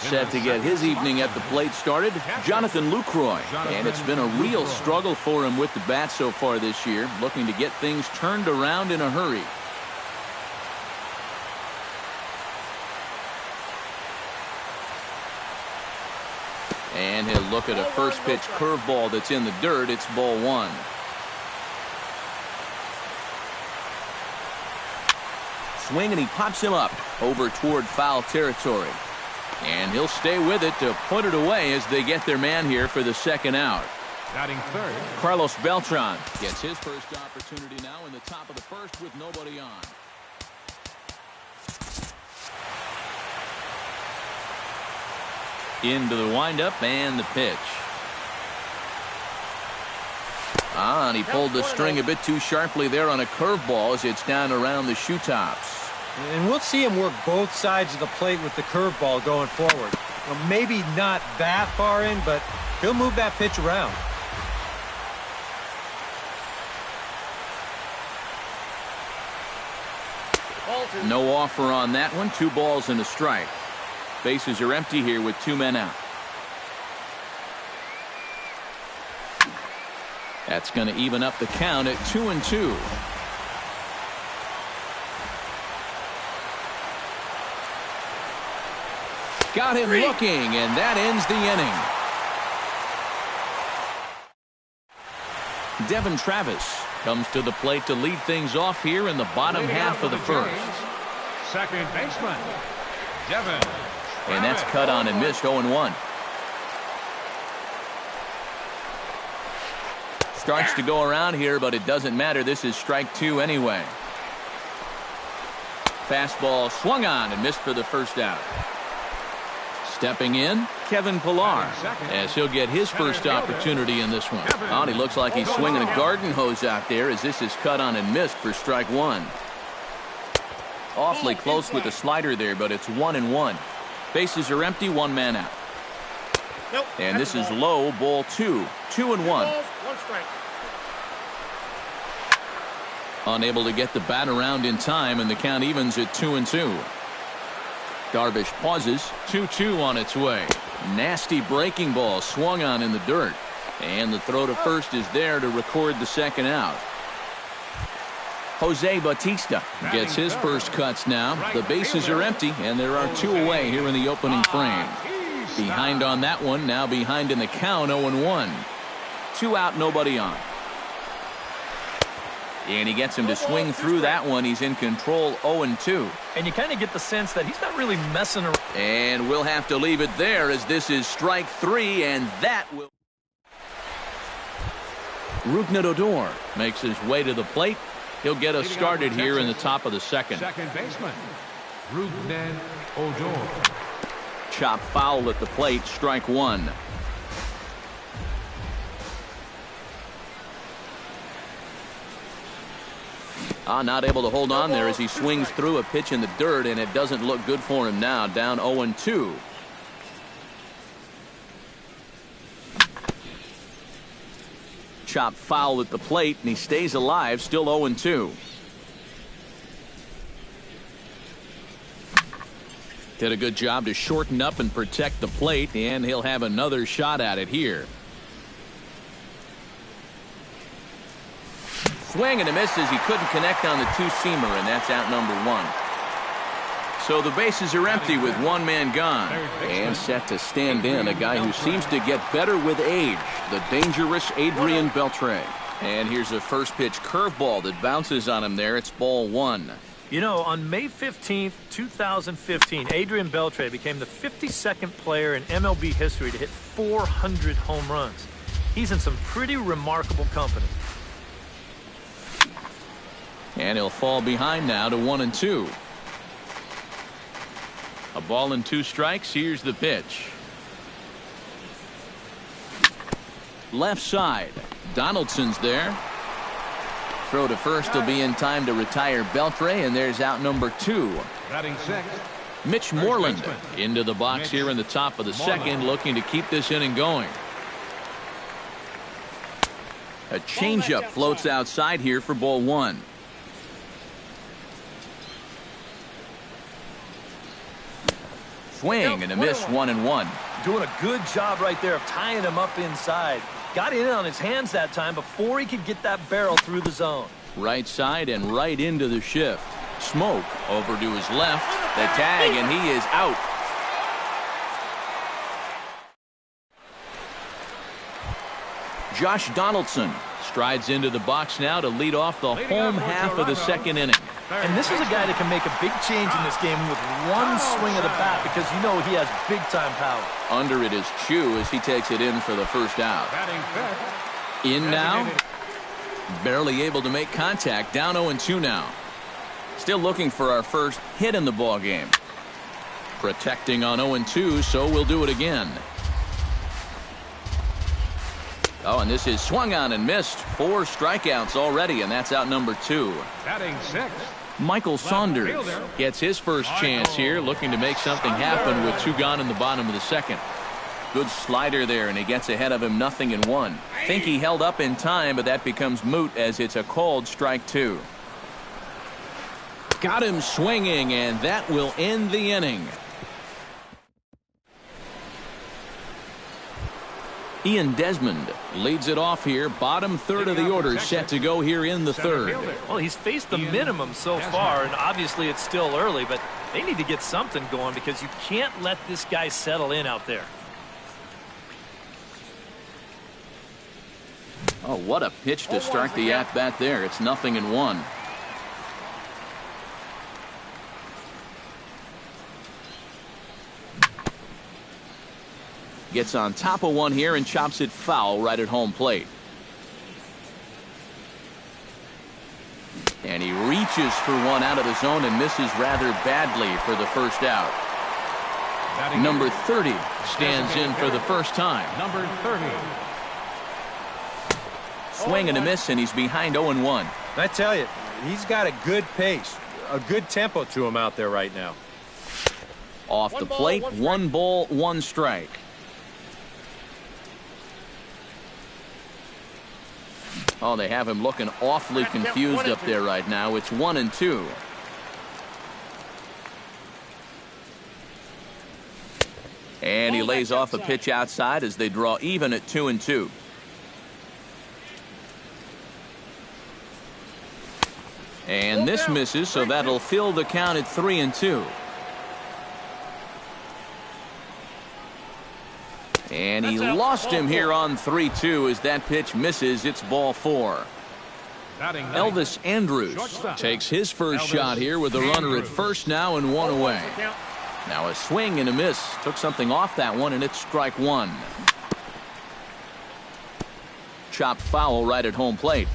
Set to get his evening at the plate started, Jonathan Lucroy. And it's been a real struggle for him with the bat so far this year, looking to get things turned around in a hurry. And he'll look at a first pitch curveball that's in the dirt. It's ball one. Swing, and he pops him up over toward foul territory. And he'll stay with it to put it away as they get their man here for the second out. Batting third, Carlos Beltran gets his first opportunity now in the top of the first with nobody on. Into the windup and the pitch. And he pulled the string a bit too sharply there on a curveball as it's down around the shoe tops. And we'll see him work both sides of the plate with the curveball going forward. Well, maybe not that far in, but he'll move that pitch around. No offer on that one. 2 balls and a strike. Bases are empty here with 2 men out. That's going to even up the count at 2-2. Got him looking, and that ends the inning. Devin Travis comes to the plate to lead things off here in the bottom half of the first. second baseman, Devin. And that's cut on and missed. 0-1. Starts to go around here, but it doesn't matter. This is strike 2 anyway. Fastball swung on and missed for the first out. Stepping in, Kevin Pillar, as he'll get his first opportunity in this one. Oh, he looks like he's swinging a garden hose out there as this is cut on and missed for strike 1. Awfully close with the slider there, but it's 1-1. Bases are empty, 1 man out. And this is low, ball 2. 2-1. Unable to get the bat around in time, and the count evens at 2-2. Darvish pauses. 2-2 on its way. Nasty breaking ball swung on in the dirt. And the throw to first is there to record the second out. Jose Bautista gets his first cuts now. The bases are empty, and there are 2 away here in the opening frame. Behind on that one, now behind in the count, 0-1. 2 out, nobody on. And he gets him to swing through that one. He's in control, 0-2. And you kind of get the sense that he's not really messing around. And we'll have to leave it there as this is strike 3, and that will... Rougned Odor makes his way to the plate. He'll get us started here in the top of the second. Second baseman, Rougned Odor. Chop foul at the plate, strike 1. Not able to hold on there as he swings through a pitch in the dirt, and it doesn't look good for him now. Down 0-2. Chop foul at the plate, and he stays alive, still 0-2. Did a good job to shorten up and protect the plate, and he'll have another shot at it here. Swing and a miss as he couldn't connect on the 2-seamer, and that's out number 1. So the bases are empty with 1 man gone. And set to stand in a guy who seems to get better with age, the dangerous Adrian Beltre. And here's a first pitch curveball that bounces on him there. It's ball 1. You know, on May 15th, 2015, Adrian Beltre became the 52nd player in MLB history to hit 400 home runs. He's in some pretty remarkable company. And he'll fall behind now to 1-2. A ball and 2 strikes. Here's the pitch. Left side. Donaldson's there. Throw to first will be in time to retire Beltre, and there's out number 2. Batting sixth, Mitch Moreland into the box here in the top of the second, looking to keep this inning going. A changeup floats outside here for ball 1. swing and a miss, 1-1. Doing a good job right there of tying him up inside. Got in on his hands that time before he could get that barrel through the zone. Right side and right into the shift. Smoke over to his left. The tag, and he is out. Josh Donaldson strides into the box now to lead off the home half of the second inning. And this is a guy that can make a big change in this game with one swing of the bat because you know he has big-time power. Under it is Chu as he takes it in for the first out. In now. Barely able to make contact. Down 0-2 now. Still looking for our first hit in the ball game. Protecting on 0-2, so we'll do it again. Oh, and this is swung on and missed. 4 strikeouts already, and that's out number 2. Batting 6. Michael Saunders gets his first chance here, looking to make something happen with 2 gone in the bottom of the second. Good slider there, and he gets ahead of him 0-1. Think he held up in time, but that becomes moot as it's a called strike 2. Got him swinging, and that will end the inning. Ian Desmond leads it off here. Bottom third of the order set to go here in the third. Well, he's faced the minimum so far, and obviously it's still early, but they need to get something going because you can't let this guy settle in out there. Oh, what a pitch to start the at-bat there. It's 0-1. Gets on top of one here and chops it foul right at home plate. And he reaches for one out of the zone and misses rather badly for the first out. Number 30 stands in for the first time. Number 30. Swing and a miss, and he's behind 0-1. I tell you, he's got a good pace, a good tempo to him out there right now. Off the plate, 1 ball, 1 strike. Oh, they have him looking awfully confused up there right now. It's 1-2. And he lays off a pitch outside as they draw even at 2-2. And this misses, so that'll fill the count at 3-2. And he lost him here on 3-2 as that pitch misses. It's ball 4. Elvis Andrus takes his first shot here with a runner at first now and 1 away. Now a swing and a miss. Took something off that one, and it's strike 1. Chopped foul right at home plate.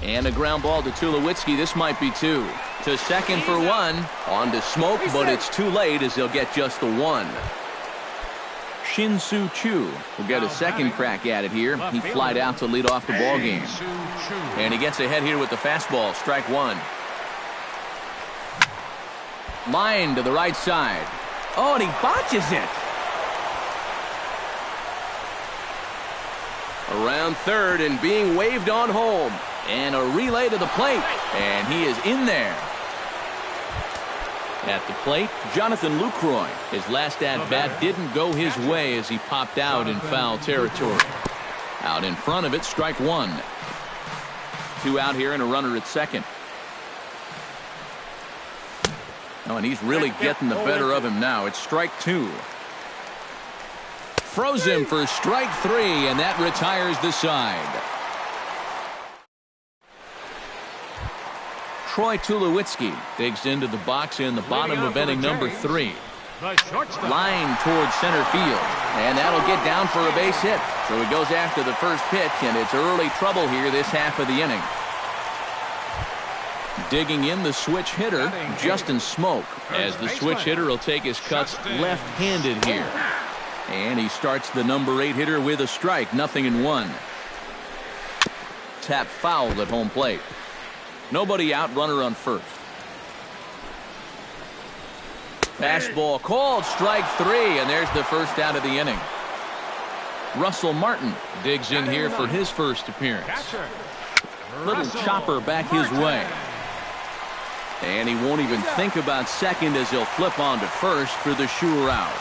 And a ground ball to Tulowitzki. This might be 2. To second for 1. On to Smoke, but it's too late as he'll get just the 1. Shin-Soo Choo will get a second crack at it here. He flied out to lead off the ball game. And he gets ahead here with the fastball. Strike 1. Line to the right side. Oh, and he botches it. Around third and being waved on home. And a relay to the plate. And he is in there. At the plate, Jonathan Lucroy. His last at-bat didn't go his way as he popped out in foul territory. Out in front of it, strike 1. 2 out here and a runner at second. Oh, and he's really getting the better of him now. It's strike 2. Froze him for strike 3, and that retires the side. Troy Tulowitzki digs into the box in the bottom of inning number 3. Line towards center field, and that'll get down for a base hit. So he goes after the first pitch, and it's early trouble here this half of the inning. Digging in the switch hitter, Justin Smoke, as the switch hitter will take his cuts left-handed here. And he starts the number 8 hitter with a strike, 0-1. Tap fouled at home plate. Nobody out, runner on first. Fastball called, strike 3, and there's the first out of the inning. Russell Martin digs in here for his first appearance. Little chopper back his way. And he won't even think about second as he'll flip on to first for the sure out.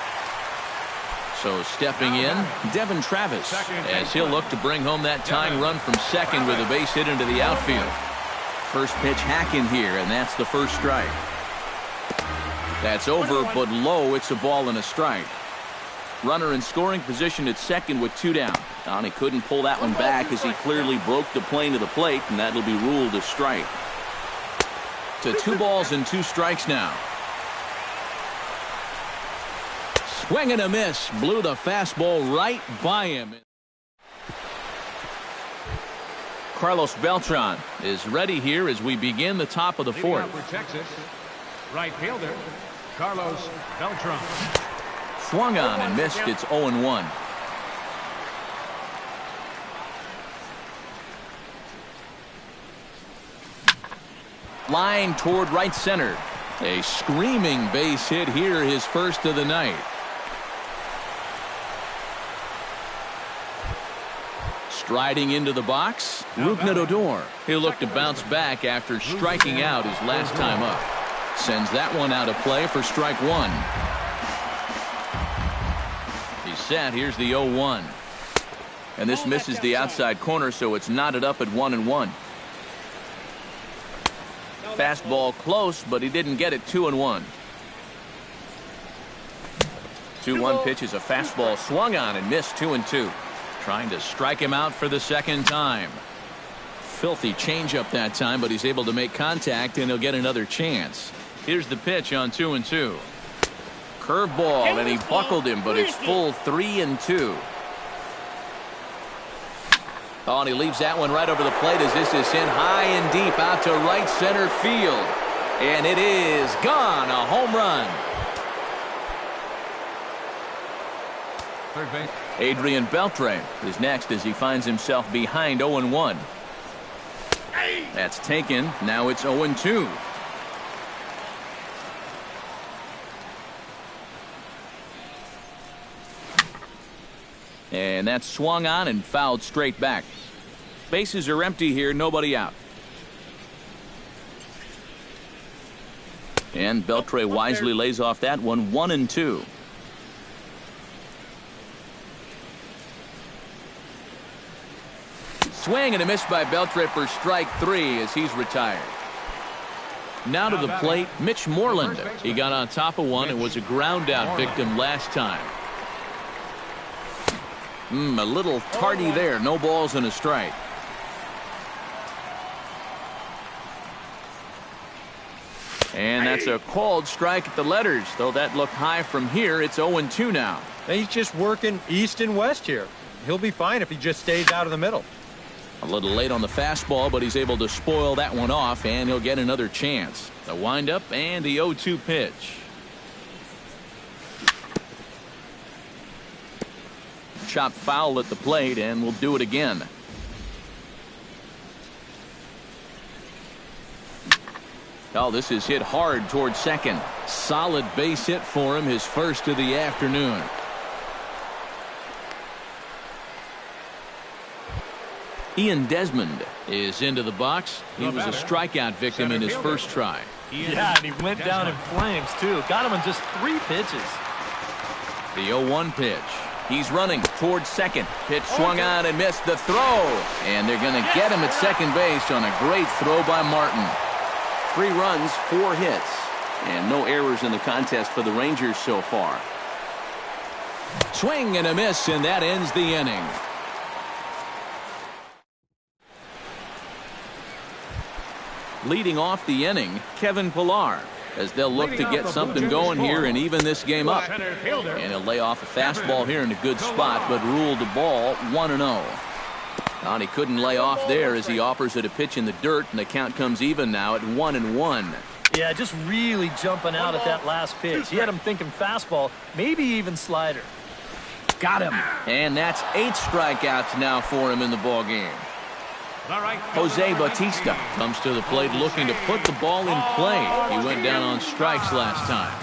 So stepping in, Devin Travis, as he'll look to bring home that tying run from second with a base hit into the outfield. First pitch hacking here, and that's the first strike. That's over, but low. It's a ball and a strike. Runner in scoring position at second with 2 down. He couldn't pull that one back as he clearly broke the plane to the plate, and that'll be ruled a strike. To 2 balls and 2 strikes now. Swing and a miss. Blew the fastball right by him. Carlos Beltran is ready here as we begin the top of the 4th. For Texas, right fielder Carlos Beltran. Swung on and missed. It's 0-1. Line toward right center. A screaming base hit here, his first of the night. Striding into the box, Rougned Odor. He'll look to bounce back after striking out his last time up. Sends that one out of play for strike 1. He's set. Here's the 0-1. And this misses the outside corner, so it's knotted up at 1-1. Fastball close, but he didn't get it. 2-1. 2-1 pitch is a fastball swung on and missed. 2-2. Trying to strike him out for the second time. Filthy changeup that time, but he's able to make contact, and he'll get another chance. Here's the pitch on 2-2. Curveball, and he buckled him, but it's full 3-2. Oh, and he leaves that one right over the plate as this is sent high and deep out to right center field. And it is gone. A home run. Third base. Adrian Beltre is next as he finds himself behind 0-1. That's taken. Now it's 0-2. And that's swung on and fouled straight back. Bases are empty here, nobody out. And Beltre wisely lays off that one. 1-2. Swing and a miss by Beltre for strike 3 as he's retired. Now to the plate, Mitch Moreland. He got on top of one and was a ground out victim last time. A little tardy there. No balls and a strike. And that's a called strike at the letters, though that looked high from here. It's 0-2 now. He's just working east and west here. He'll be fine if he just stays out of the middle. A little late on the fastball, but he's able to spoil that one off, and he'll get another chance. The windup and the 0-2 pitch. Chop foul at the plate, and we'll do it again. Oh, this is hit hard towards second. Solid base hit for him, his first of the afternoon. Ian Desmond is into the box. He was a strikeout victim in his first try. Yeah, and he went down in flames, too. Got him in just 3 pitches. The 0-1 pitch. He's running towards second. Pitch swung on and missed the throw. And they're going to get him at second base on a great throw by Martin. 3 runs, 4 hits. And no errors in the contest for the Rangers so far. Swing and a miss, and that ends the inning. Leading off the inning, Kevin Pillar, as they'll look to get something going here and even this game up. And he'll lay off a fastball here in a good spot, but ruled the ball 1-0. And he couldn't lay off there as he offers it a pitch in the dirt, and the count comes even now at 1-1. Yeah, just really jumping out at that last pitch. He had him thinking fastball, maybe even slider. Got him. And that's 8 strikeouts now for him in the ball game. Jose Bautista comes to the plate looking to put the ball in play. He went down on strikes last time.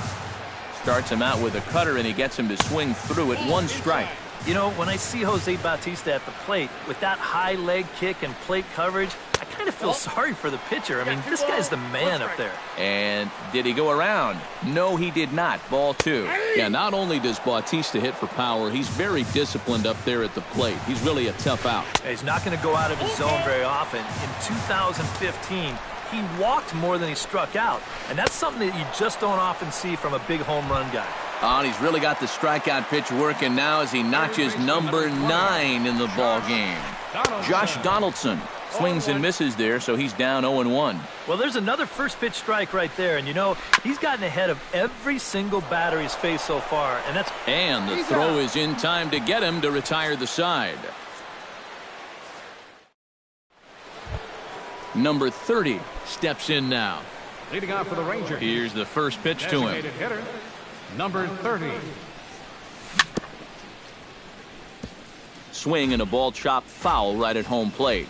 Starts him out with a cutter, and he gets him to swing through it. 1 strike. You know, when I see Jose Bautista at the plate with that high leg kick and plate coverage, I kind of feel sorry for the pitcher. I mean, this guy's the man up there. And did he go around? No, he did not. Ball 2. Yeah, not only does Bautista hit for power, he's very disciplined up there at the plate. He's really a tough out. He's not going to go out of his zone very often. In 2015, he walked more than he struck out. And that's something that you just don't often see from a big home run guy. Oh, and he's really got the strikeout pitch working now as he notches number 9 in the ball game. Josh Donaldson swings and misses there, so he's down 0-1. Well, there's another first pitch strike right there, and you know, he's gotten ahead of every single batter he's faced so far, and that's... And the throw is in time to get him to retire the side. Number 30 steps in now. Leading off for the Rangers. Here's the first pitch to him. Designated hitter, number 30. Swing and a ball chopped foul right at home plate.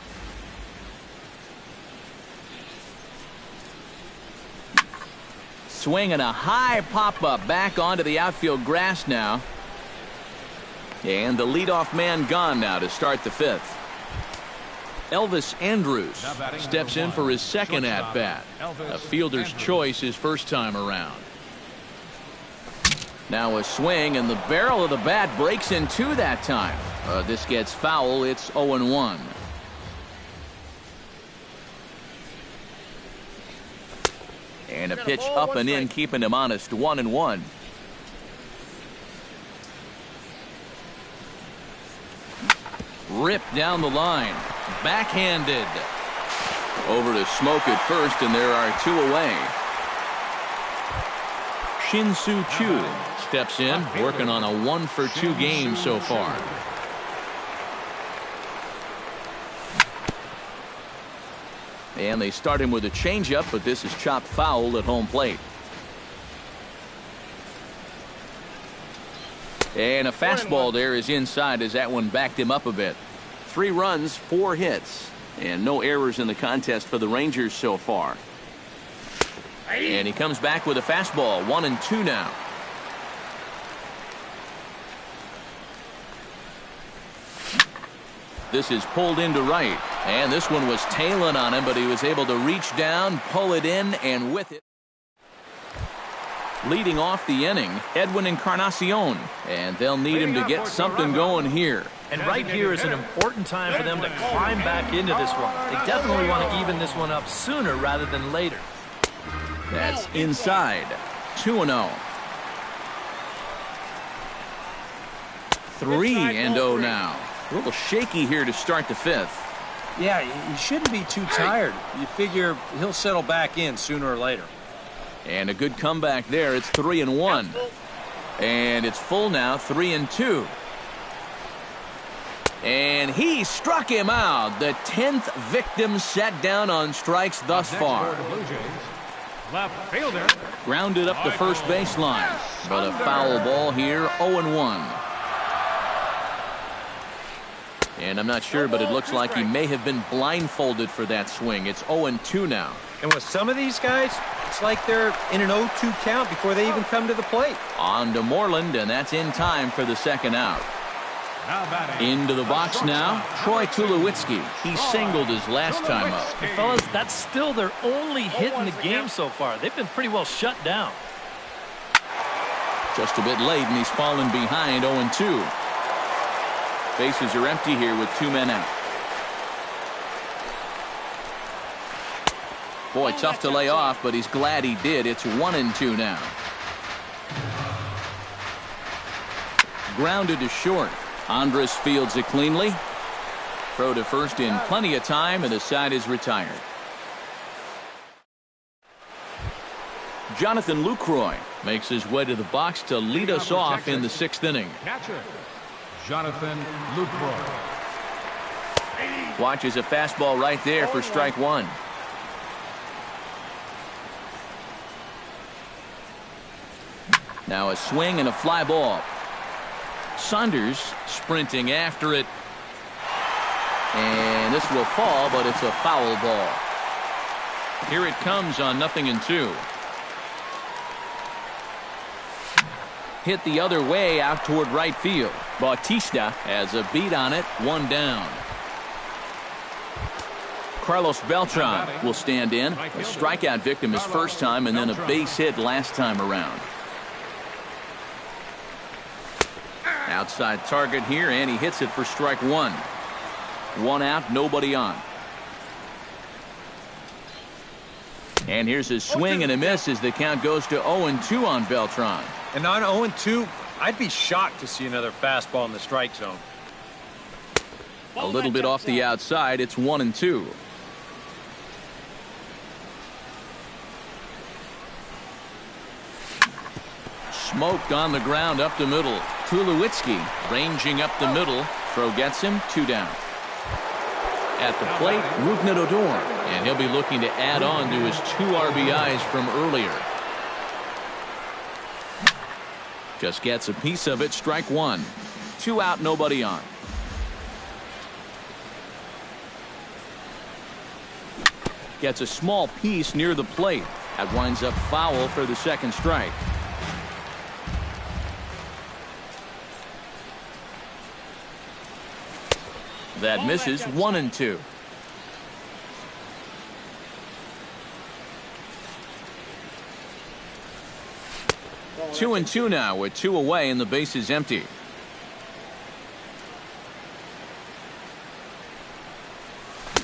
Swing and a high pop-up back onto the outfield grass now. And the leadoff man gone now to start the 5th. Elvis Andrus steps in for his second at-bat. A fielder's choice his first time around. Now a swing, and the barrel of the bat breaks in 2 that time. This gets foul. It's 0-1. And a pitch up and in, keeping him honest. 1-1. Ripped down the line. Backhanded. Over to Smoke at first, and there are 2 away. Shin-Soo Choo steps in, working on a 1-for-2 game so far. And they start him with a changeup, but this is chopped foul at home plate. And a fastball there is inside as that one backed him up a bit. 3 runs, 4 hits, and no errors in the contest for the Rangers so far. And he comes back with a fastball. 1-2 now. This is pulled into right, and this one was tailing on him, but he was able to reach down, pull it in, and with it. Leading off the inning, Edwin Encarnacion, and they'll need him to get something going here. And right here is an important time for them to climb back into this one. They definitely want to even this one up sooner rather than later. That's inside. 2-0. 3-0 now. A little shaky here to start the 5th. Yeah, he shouldn't be too tired. You figure he'll settle back in sooner or later. And a good comeback there. It's 3-1. And it's full now. 3-2. And he struck him out. The 10th victim set down on strikes thus far. Left fielder. Grounded up the first baseline. But a foul ball here. 0-1. And I'm not sure, but it looks like he may have been blindfolded for that swing. It's 0-2 now. And with some of these guys, it's like they're in an 0-2 count before they even come to the plate. On to Moreland, and that's in time for the second out. Into the box now, Troy Tulowitzki. He singled his last time up. And fellas, that's still their only hit in the game so far. They've been pretty well shut down. Just a bit late, and he's fallen behind 0-2. Bases are empty here with 2 men out. Boy, tough to lay off, but he's glad he did. It's 1-2 now. Grounded to short. Andrus fields it cleanly. Throw to first in plenty of time, and the side is retired. Jonathan Lucroy makes his way to the box to lead us off in the 6th inning. Catcher, Jonathan Lucroy. Watches a fastball right there for strike 1. Now a swing and a fly ball. Saunders sprinting after it. And this will fall, but it's a foul ball. Here it comes on 0-2. Hit the other way out toward right field. Bautista has a beat on it. 1 down. Carlos Beltran will stand in. A strikeout victim his first time and then a base hit last time around. Outside target here, and he hits it for strike one. One out, nobody on. And here's his swing and a miss as the count goes to 0-2 on Beltran. And on 0-2, I'd be shocked to see another fastball in the strike zone. A little bit off the outside, it's 1-2. Smoked on the ground up the middle. Tulowitzki ranging up the middle. Throw gets him, 2 down. At the plate, Rougned Odor, and he'll be looking to add on to his 2 RBIs from earlier. Just gets a piece of it, strike one. 2 out, nobody on. Gets a small piece near the plate. That winds up foul for the second strike. That misses, 1-2. Two and two now with 2 away and the base is empty.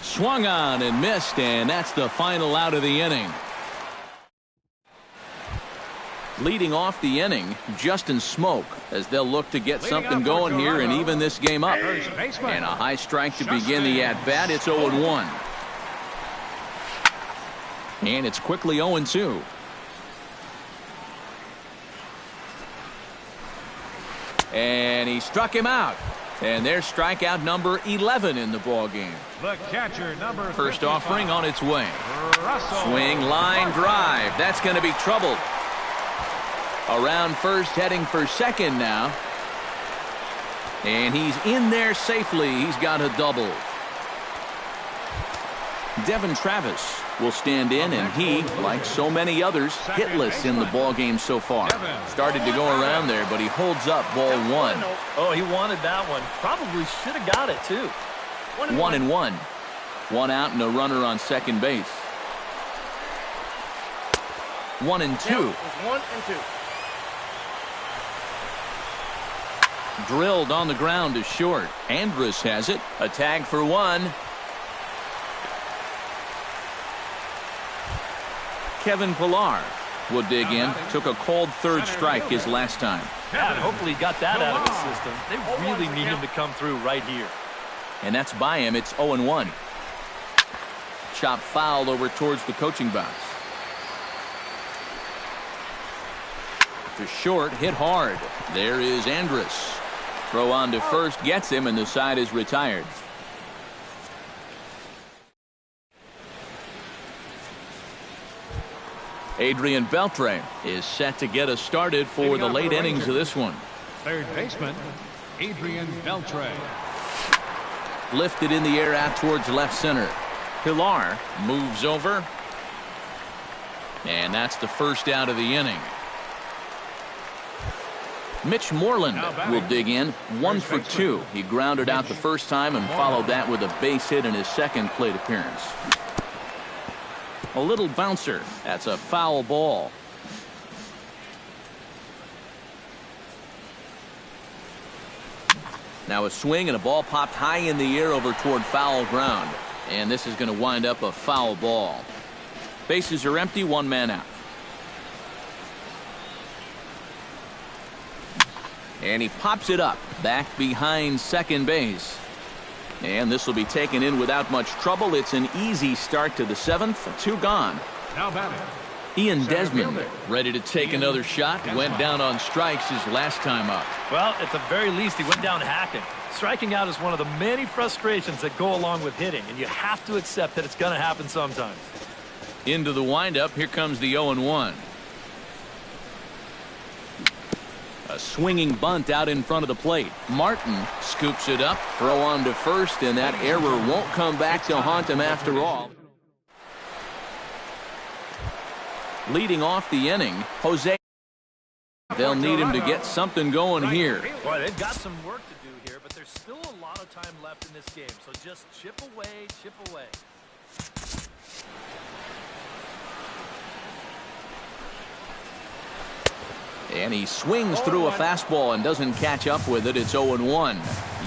Swung on and missed, and that's the final out of the inning. Leading off the inning, Justin Smoke, as they'll look to get something going here and even this game up. And a high strike to begin the at-bat. It's 0-1. And it's quickly 0-2. And he struck him out. And there's strikeout number 11 in the ball game. The catcher, number First 55. offering on its way. Russell. Swing, line, drive. That's going to be trouble. Around first, heading for second now. And he's in there safely. He's got a double. Devin Travis will stand in, and he, like so many others, hitless in the ball game so far. Started to go around there, but he holds up ball one. Oh, he wanted that one. Probably should have got it, too. 1-1. 1 out and a runner on second base. 1-2. 1-2. Drilled on the ground to short. Andrus has it. A tag for 1. Kevin Pillar will dig in. Took a called third strike his last time. Yeah, and hopefully he got that out of his system. They really need him to come through right here. And that's by him. It's 0-1. Chop foul over towards the coaching box. To short, hit hard. There is Andrus. Throw on to first, gets him, and the side is retired. Adrian Beltre is set to get us started for the late innings of this one. Third baseman, Adrian Beltre. Lifted in the air out towards left center. Pillar moves over. And that's the first out of the inning. Mitch Moreland will dig in. 1 for 2. He grounded out the first time and followed that with a base hit in his second plate appearance. A little bouncer. That's a foul ball. Now a swing and a ball popped high in the air over toward foul ground. And this is going to wind up a foul ball. Bases are empty, 1 man out. And he pops it up back behind second base. And this will be taken in without much trouble. It's an easy start to the 7th. 2 gone. Now batting. Ian Desmond ready to take another shot. Went down on strikes his last time up. Well, at the very least, he went down hacking. Striking out is one of the many frustrations that go along with hitting, and you have to accept that it's going to happen sometimes. Into the windup. Here comes the 0-1. A swinging bunt out in front of the plate. Martin scoops it up. Throw on to first, and that error won't come back to haunt him after all. Leading off the inning, Jose. They'll need him to get something going here. Boy, they've got some work to do here, but there's still a lot of time left in this game. So just chip away, chip away. And he swings through a fastball and doesn't catch up with it. It's 0-1.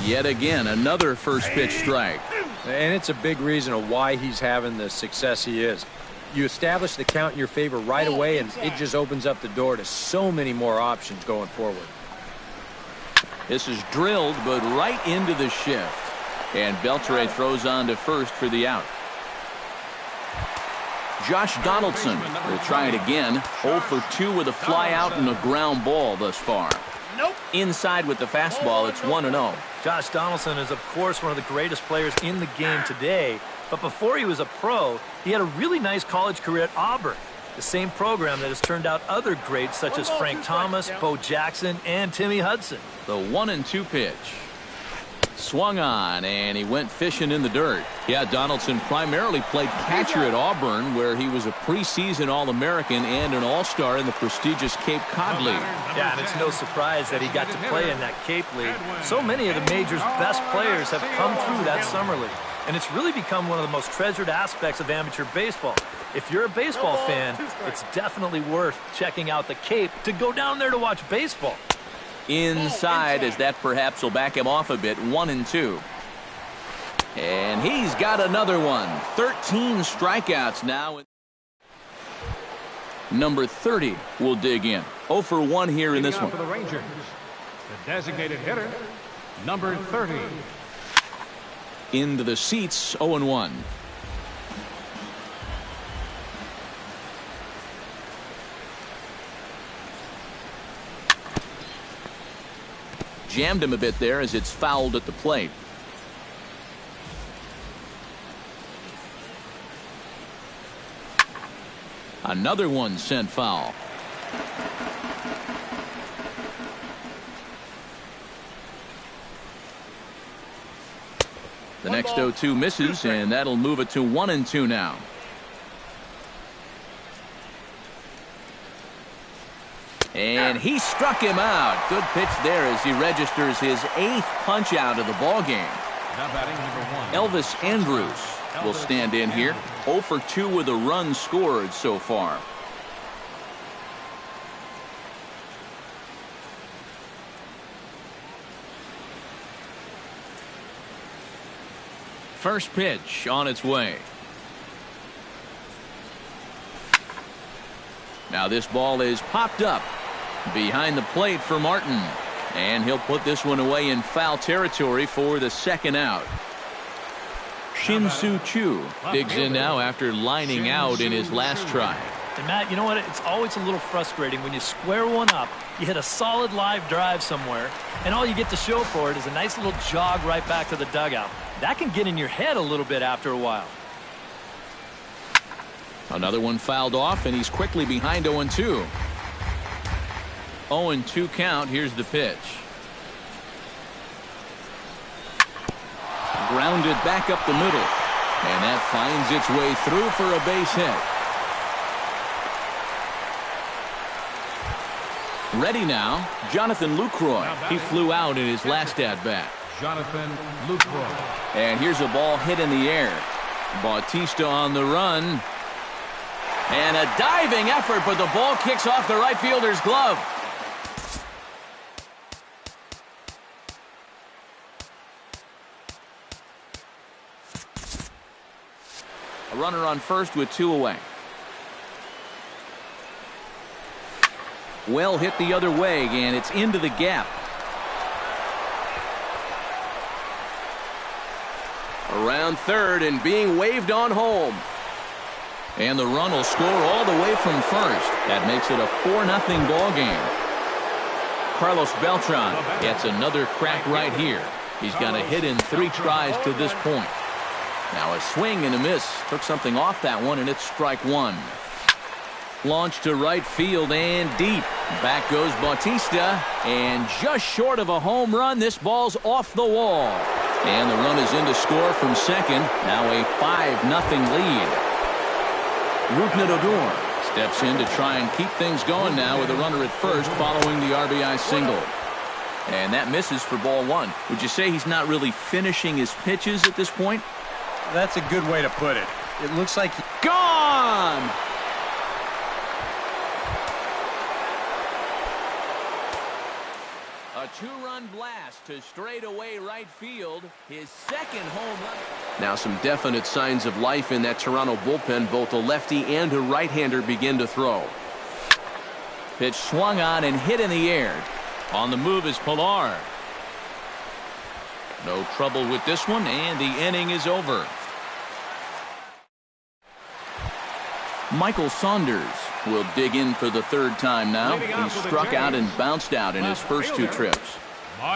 Yet again, another first pitch strike. And it's a big reason of why he's having the success he is. You establish the count in your favor right away, and it just opens up the door to so many more options going forward. This is drilled, but right into the shift. And Beltre throws on to first for the out. Josh Donaldson will try it again. 0 for 2 with a fly out and a ground ball thus far. Inside with the fastball, it's 1-0. Josh Donaldson is, of course, one of the greatest players in the game today. But before he was a pro, he had a really nice college career at Auburn, the same program that has turned out other greats such as Frank Thomas, Bo Jackson, and Timmy Hudson. The 1-2 pitch. Swung on, and he went fishing in the dirt. Yeah, Donaldson primarily played catcher at Auburn, where he was a preseason All-American and an All-Star in the prestigious Cape Cod League. Yeah, and it's no surprise that he got to play in that Cape League. So many of the major's best players have come through that summer league, and it's really become one of the most treasured aspects of amateur baseball. If you're a baseball fan, it's definitely worth checking out the Cape to go down there to watch baseball. Inside, as that perhaps will back him off a bit. 1-2. And he's got another one. 13 strikeouts now. Number 30 will dig in. 0 for 1 here in this one. For the Rangers, the designated hitter, number 30. Into the seats, 0-1. Jammed him a bit there as it's fouled at the plate. Another one sent foul. The next 0-2 misses, and that'll move it to 1-2 now. And he struck him out. Good pitch there as he registers his 8th punch out of the ball game. Elvis Andrus will stand in here. 0 for 2 with a run scored so far. First pitch on its way. Now this ball is popped up behind the plate for Martin, and he'll put this one away in foul territory for the second out. Shin-Soo Choo digs in now after lining out in his last try. And Matt, you know what? It's always a little frustrating when you square one up, you hit a solid live drive somewhere, and all you get to show for it is a nice little jog right back to the dugout. That can get in your head a little bit after a while. Another one fouled off, and he's quickly behind 0-2. 0-2 count. Here's the pitch. Grounded back up the middle, and that finds its way through for a base hit. Ready now, Jonathan Lucroy. He flew out in his last at-bat. Jonathan Lucroy. And here's a ball hit in the air. Bautista on the run. And a diving effort, but the ball kicks off the right fielder's glove. A runner on first with 2 away. Well hit the other way, and it's into the gap. Around third and being waved on home. And the run will score all the way from first. That makes it a 4-0 ball game. Carlos Beltran gets another crack right here. He's got a hit in 3 tries to this point. Now a swing and a miss. Took something off that one, and it's strike 1. Launched to right field and deep. Back goes Bautista, and just short of a home run, this ball's off the wall. And the run is in to score from second. Now a 5-0 lead. Rougned Odor steps in to try and keep things going now with a runner at first following the RBI single. And that misses for ball 1. Would you say he's not really finishing his pitches at this point? That's a good way to put it. It looks like Gone! A two-run blast to straightaway right field. His second home run. Now some definite signs of life in that Toronto bullpen. Both a lefty and a right-hander begin to throw. Pitch swung on and hit in the air. On the move is Pilar. No trouble with this one, and the inning is over. Michael Saunders will dig in for the third time now. He struck out and bounced out in his first two trips.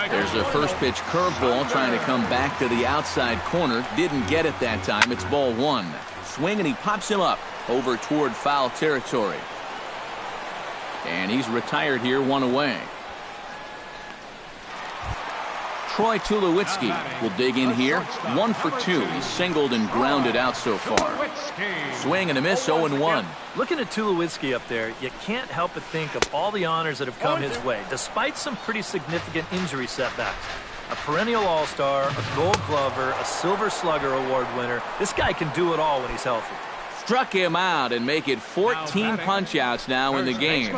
There's a first pitch curveball trying to come back to the outside corner. Didn't get it that time. It's ball one. Swing and he pops him up over toward foul territory. And he's retired here, one away. Troy Tulowitzki will dig in here. 1 for 2. He's singled and grounded out so far. Swing and a miss, 0-1. Looking at Tulowitzki up there, you can't help but think of all the honors that have come his way, despite some pretty significant injury setbacks. A perennial all-star, a gold glover, a silver slugger award winner. This guy can do it all when he's healthy. Struck him out and make it 14 punch-outs now in the game.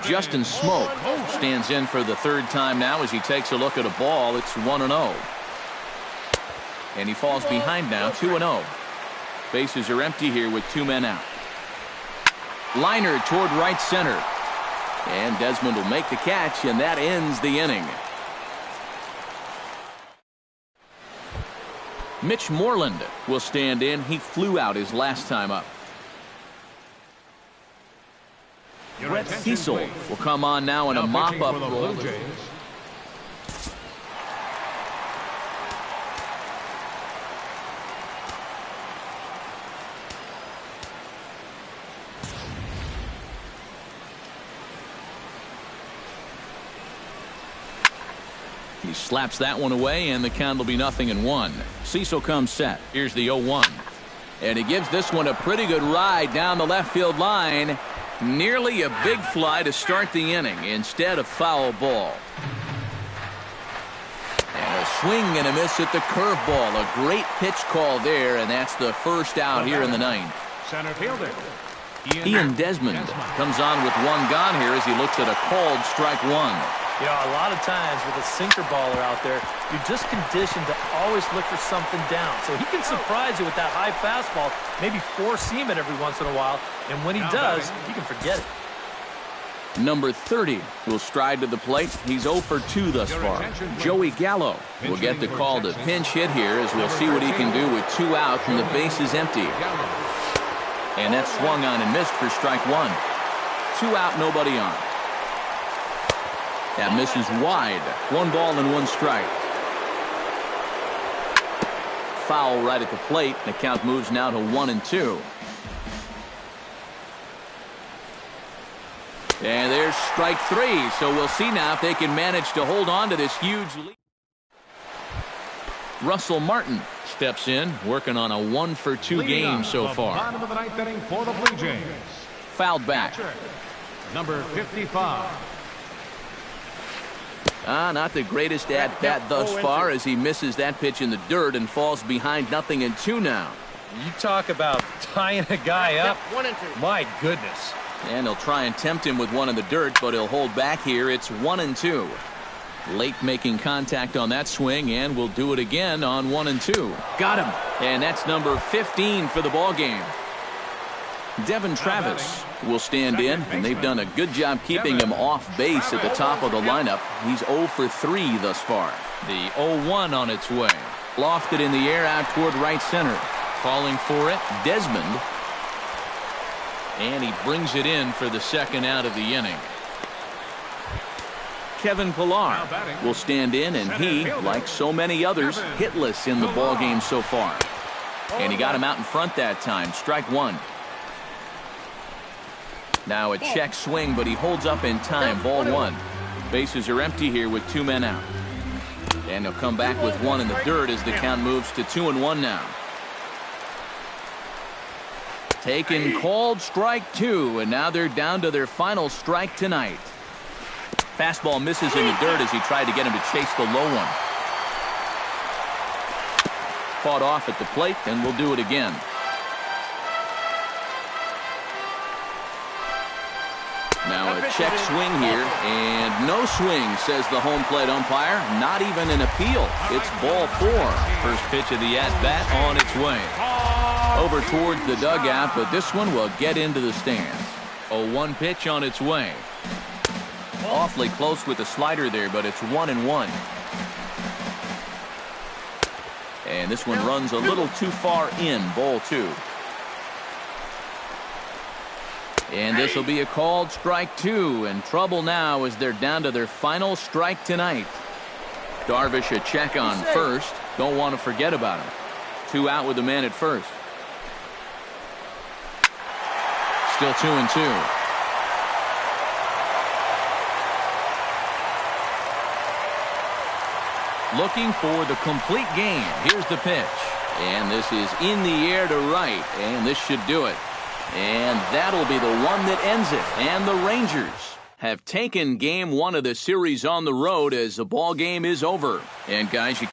Justin Smoke stands in for the third time now as he takes a look at a ball. It's 1-0. And he falls behind now, 2-0. Bases are empty here with 2 men out. Liner toward right center. And Desmond will make the catch, and that ends the inning. Mitch Moreland will stand in. He flew out his last time up. Brett Cecil will come on now in a mop-up role. He slaps that one away, and the count will be 0-1. Cecil comes set. Here's the 0-1. And he gives this one a pretty good ride down the left field line. Nearly a big fly to start the inning instead of foul ball. And a swing and a miss at the curveball. A great pitch call there, and that's the first out here in the ninth. Center fielder Ian Desmond comes on with one gone here as he looks at a called strike one. You know, a lot of times with a sinker baller out there, you're just conditioned to always look for something down. So he can surprise you with that high fastball, maybe four seam it every once in a while. And when he does, you can forget it. Number 30 will stride to the plate. He's 0 for 2 thus far. Joey Gallo will get the call to pinch hit here as we'll see what he can do with 2 out and the base is empty. And that's swung on and missed for strike one. 2 out, nobody on. That misses wide. 1 ball and 1 strike. Foul right at the plate. The count moves now to 1-2. And there's strike 3. So we'll see now if they can manage to hold on to this huge lead. Russell Martin steps in, working on a 1 for 2 game so far. Bottom of the 9th inning for the Blue Jays. Fouled back. Number 55. Not the greatest at-bat thus far as he misses that pitch in the dirt and falls behind 0-2 now. You talk about tying a guy up. 1-2. My goodness. And he'll try and tempt him with one in the dirt, but he'll hold back here. It's 1-2. Late making contact on that swing, and we'll do it again on 1-2. Got him. And that's number 15 for the ball game. Devin Travis will stand in, and they've done a good job keeping him off base at the top of the lineup. He's 0 for 3 thus far. The 0-1 on its way. Lofted in the air out toward right center. Calling for it, Desmond. And he brings it in for the second out of the inning. Kevin Pilar will stand in, and he, like so many others, hitless in the ballgame so far. And he got him out in front that time. Strike 1. Now a check swing, but he holds up in time. Ball 1. Bases are empty here with 2 men out. And he'll come back with 1 in the dirt as the count moves to 2-1 now. Taken, called, strike 2, and now they're down to their final strike tonight. Fastball misses in the dirt as he tried to get him to chase the low one. Fought off at the plate, and we'll do it again. check swing here, and no swing, says the home plate umpire. Not even an appeal. It's ball 4. First pitch of the at-bat on its way. Over towards the dugout, but this one will get into the stands. A 1 pitch on its way. Awfully close with the slider there, but it's 1-1. And this one runs a little too far in, ball 2. And this will be a called strike 2, and trouble now as they're down to their final strike tonight. Darvish a check on first. Don't want to forget about him. 2 out with the man at first. Still 2-2. Looking for the complete game. Here's the pitch. And this is in the air to right. And this should do it. And that'll be the one that ends it. And the Rangers have taken game 1 of the series on the road as the ball game is over. And guys, you